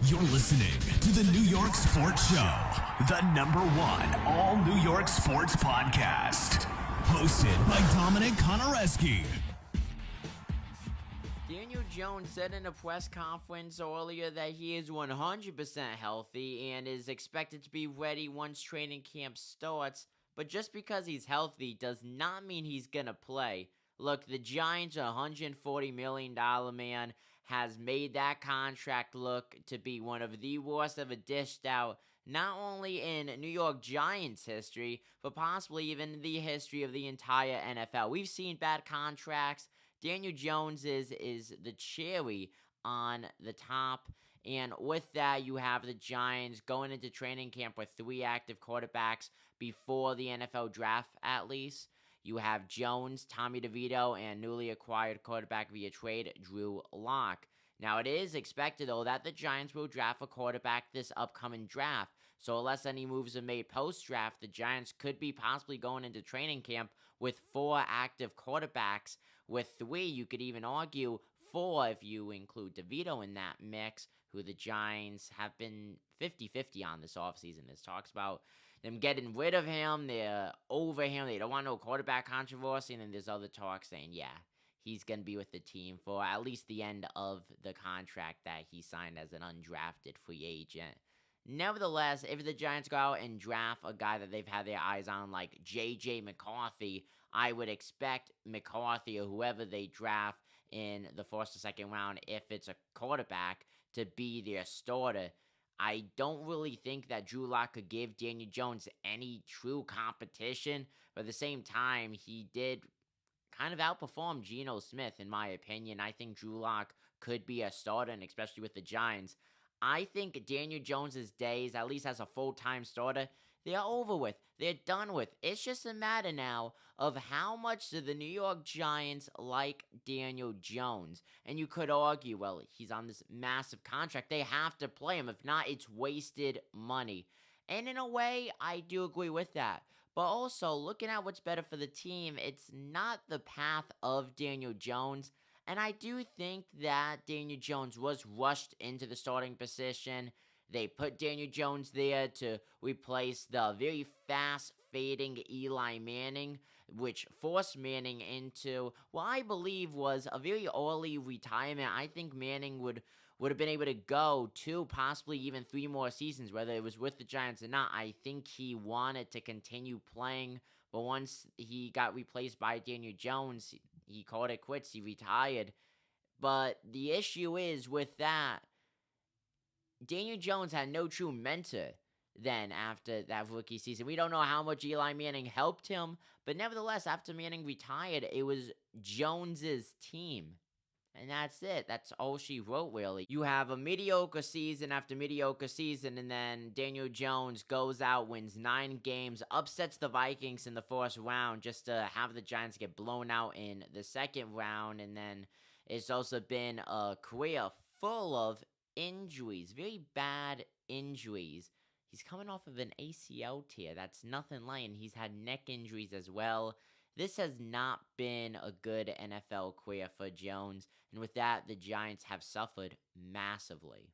You're listening to the New York Sports Show, the #1 all New York sports podcast. Hosted by Dominic Konareski. Daniel Jones said in a press conference earlier that he is 100% healthy and is expected to be ready once training camp starts, but just because he's healthy does not mean he's going to play. Look, the Giants, $140 million man, has made that contract look to be one of the worst ever dished out, not only in New York Giants history, but possibly even the history of the entire NFL. We've seen bad contracts. Daniel Jones is the cherry on the top. And with that, you have the Giants going into training camp with 3 active quarterbacks before the NFL draft, at least. You have Jones, Tommy DeVito, and newly acquired quarterback via trade, Drew Lock. Now, it is expected, though, that the Giants will draft a quarterback this upcoming draft. So unless any moves are made post-draft, the Giants could be possibly going into training camp with 4 active quarterbacks. With 3, you could even argue 4 if you include DeVito in that mix, who the Giants have been 50-50 on this offseason. There's talks about them getting rid of him, they're over him, they don't want no quarterback controversy, and then there's other talk saying, yeah, he's going to be with the team for at least the end of the contract that he signed as an undrafted free agent. Nevertheless, if the Giants go out and draft a guy that they've had their eyes on, like J.J. McCarthy, I would expect McCarthy or whoever they draft in the first or second round, if it's a quarterback, to be their starter. I don't really think that Drew Lock could give Daniel Jones any true competition, but at the same time, he did kind of outperform Geno Smith, in my opinion. I think Drew Lock could be a starter, and especially with the Giants. I think Daniel Jones' days, at least as a full-time starter, they're over with. They're done with. It's just a matter now of how much do the New York Giants like Daniel Jones. And you could argue, well, he's on this massive contract. They have to play him. If not, it's wasted money. And in a way, I do agree with that. But also, looking at what's better for the team, it's not the path of Daniel Jones. And I do think that Daniel Jones was rushed into the starting position. They put Daniel Jones there to replace the very fast-fading Eli Manning, which forced Manning into what I believe was a very early retirement. I think Manning would have been able to go 2, possibly even 3 more seasons, whether it was with the Giants or not. I think he wanted to continue playing, but once he got replaced by Daniel Jones, he called it quits. He retired. But the issue is with that, Daniel Jones had no true mentor then after that rookie season. We don't know how much Eli Manning helped him, but nevertheless, after Manning retired, it was Jones's team. And that's it. That's all she wrote, really. You have a mediocre season after mediocre season, and then Daniel Jones goes out, wins 9 games, upsets the Vikings in the first round just to have the Giants get blown out in the second round. And then it's also been a career full of injuries, very bad injuries. He's coming off of an ACL tear. That's nothing light, and he's had neck injuries as well. This has not been a good NFL career for Jones, and with that, the Giants have suffered massively.